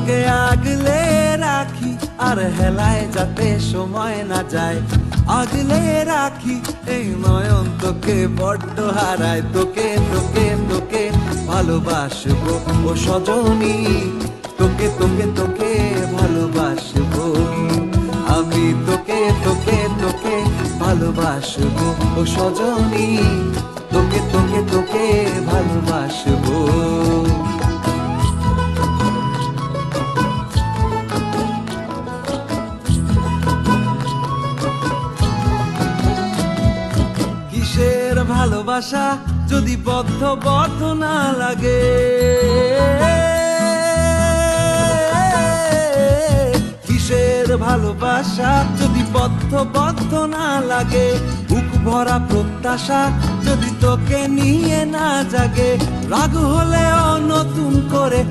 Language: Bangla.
তোকে আগলে রাখি আর হেলায় যাতে সময় না যায়, আগলে রাখি এই নয়ন তোকে বড্ড হারায়। তোকে তোকে তোকে ভালোবাসবো ও সজনী, তোকে তোকে তোকে ভালোবাসবো আমি, তোকে তোকে তোকে ভালোবাসবো ও সজনী, তোকে তোকে তোকে ভালোবাসবো। কিসের ভালোবাসা যদি বদ্ধ বদ্ধ না লাগে, কিসের ভালোবাসা যদি বদ্ধ বদ্ধ না লাগে, বুক ভরা প্রত্যাশা যদি তোকে নিয়ে না জাগে, রাগ হলেও নতুন করে